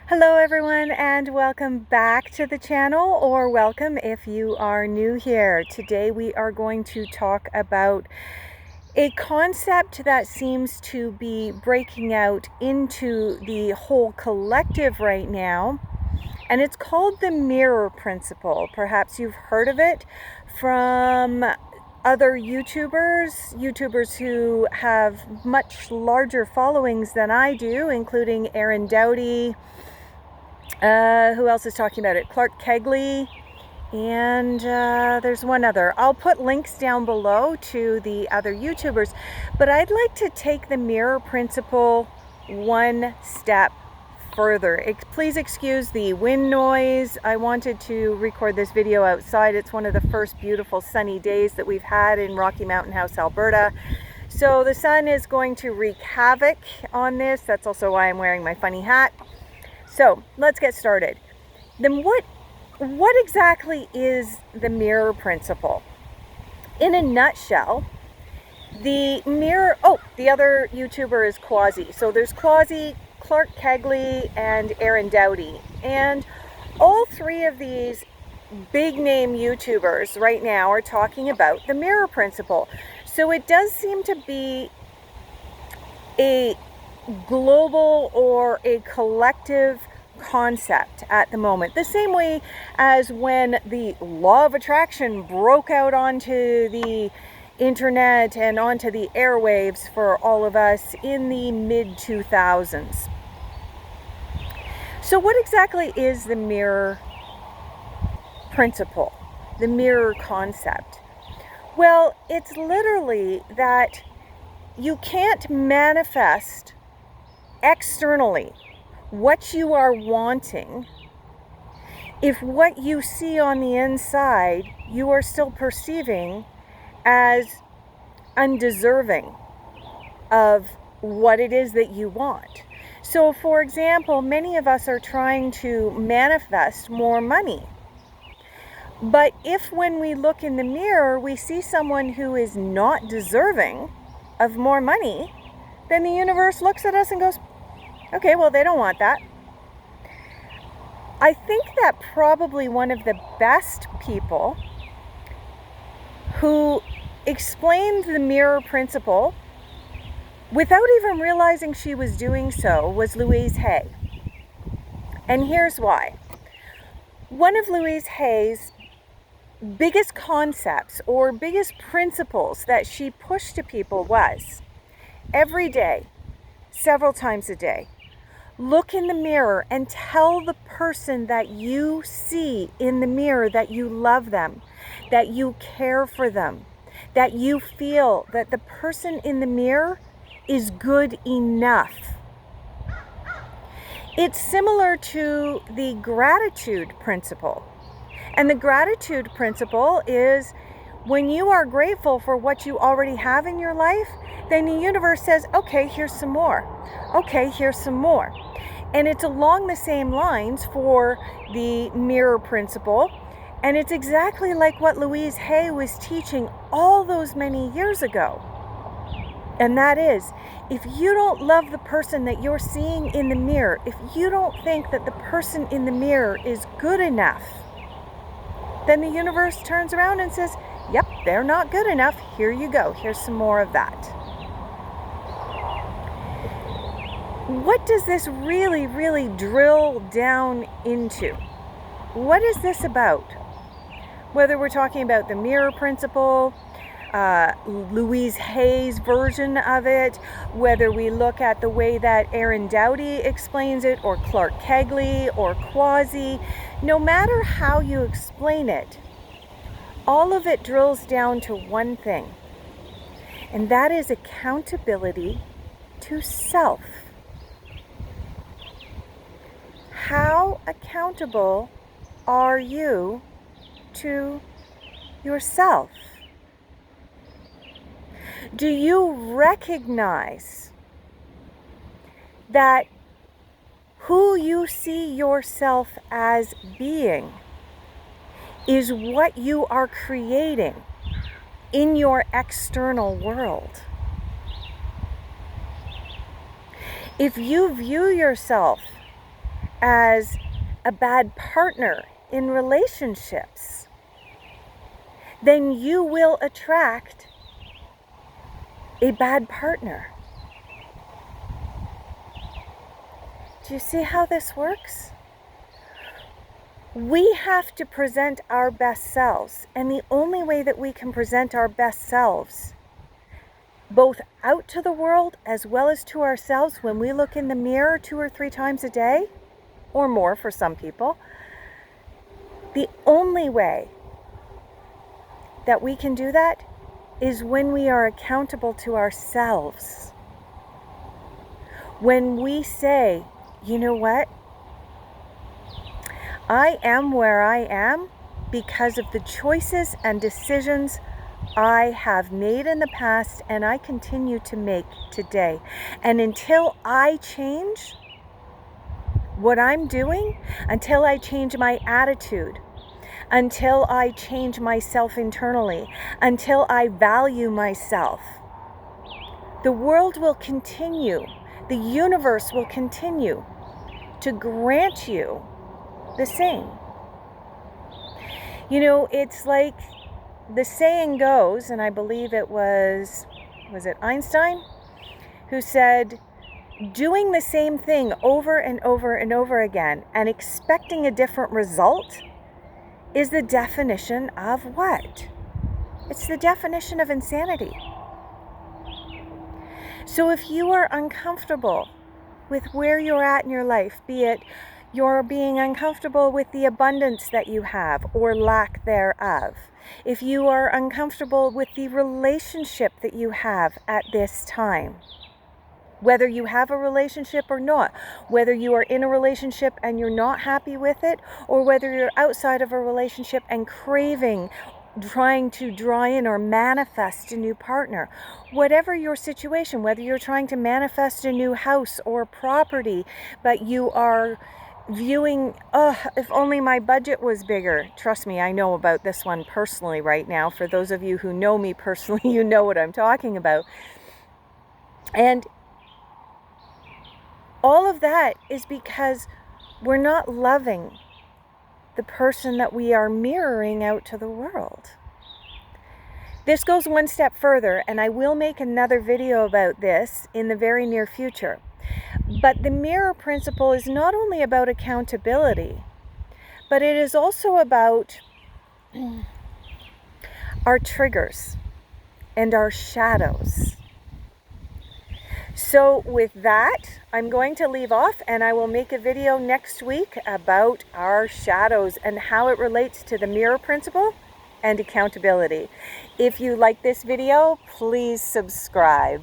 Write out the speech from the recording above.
Hello everyone, and welcome back to the channel, or welcome if you are new here. Today we are going to talk about a concept that seems to be breaking out into the whole collective right now, and it's called the Mirror Principle. Perhaps you've heard of it from other YouTubers who have much larger followings than I do, including Doughty. Who else is talking about it? Clark Kegley, and there's one other. I'll put links down below to the other YouTubers, but I'd like to take the Mirror Principle one step further. Please excuse the wind noise. I wanted to record this video outside. It's one of the first beautiful sunny days that we've had in Rocky Mountain House, Alberta. So the sun is going to wreak havoc on this. That's also why I'm wearing my funny hat. So let's get started. Then what exactly is the Mirror Principle? In a nutshell, the other YouTuber is Quasi. So there's Quasi, Clark Kegley, and Doughty. And all three of these big name YouTubers right now are talking about the Mirror Principle. So it does seem to be a global or a collective concept at the moment, the same way as when the law of attraction broke out onto the internet and onto the airwaves for all of us in the mid-2000s. So what exactly is the Mirror Principle, the mirror concept? Well, it's literally that you can't manifest externally what you are wanting if what you see on the inside you are still perceiving as undeserving of what it is that you want. So for example, many of us are trying to manifest more money. But if when we look in the mirror we see someone who is not deserving of more money, then the universe looks at us and goes, okay, well, they don't want that. I think that probably one of the best people who explained the Mirror Principle without even realizing she was doing so was Louise Hay. And here's why. One of Louise Hay's biggest concepts or biggest principles that she pushed to people was every day, several times a day, look in the mirror and tell the person that you see in the mirror that you love them, that you care for them, that you feel that the person in the mirror is good enough. It's similar to the gratitude principle. And the gratitude principle is when you are grateful for what you already have in your life, then the universe says, okay, here's some more. Okay, here's some more. And it's along the same lines for the Mirror Principle. And it's exactly like what Louise Hay was teaching all those many years ago. And that is, if you don't love the person that you're seeing in the mirror, if you don't think that the person in the mirror is good enough, then the universe turns around and says, yep, they're not good enough. Here you go. Here's some more of that. What does this really, really drill down into? What is this about? Whether we're talking about the Mirror Principle, Louise Hay's version of it, whether we look at the way that Doughty explains it, or Clark Kegley, or Quasi, no matter how you explain it, all of it drills down to one thing, and that is accountability to self. How accountable are you to yourself? Do you recognize that who you see yourself as being is what you are creating in your external world? If you view yourself as a bad partner in relationships, then you will attract a bad partner. Do you see how this works? We have to present our best selves, and the only way that we can present our best selves, both out to the world as well as to ourselves, when we look in the mirror 2 or 3 times a day, or more for some people, the only way that we can do that is when we are accountable to ourselves. When we say, you know what? I am where I am because of the choices and decisions I have made in the past and I continue to make today. And until I change what I'm doing, until I change my attitude, until I change myself internally, until I value myself, the world will continue, the universe will continue to grant you the same. You know, it's like the saying goes, and I believe it was it Einstein who said, doing the same thing over and over and over again and expecting a different result is the definition of what? It's the definition of insanity. So if you are uncomfortable with where you're at in your life, be it you're being uncomfortable with the abundance that you have or lack thereof, if you are uncomfortable with the relationship that you have at this time, whether you have a relationship or not, whether you are in a relationship and you're not happy with it, or whether you're outside of a relationship and craving, trying to draw in or manifest a new partner, whatever your situation, whether you're trying to manifest a new house or property, but you are viewing, oh, if only my budget was bigger. Trust me, I know about this one personally right now. For those of you who know me personally, you know what I'm talking about. And all of that is because we're not loving the person that we are mirroring out to the world. This goes one step further, and I will make another video about this in the very near future. But the mirror principle is not only about accountability, but it is also about our triggers and our shadows. So with that, I'm going to leave off, and I will make a video next week about our shadows and how it relates to the mirror principle and accountability. If you like this video, please subscribe.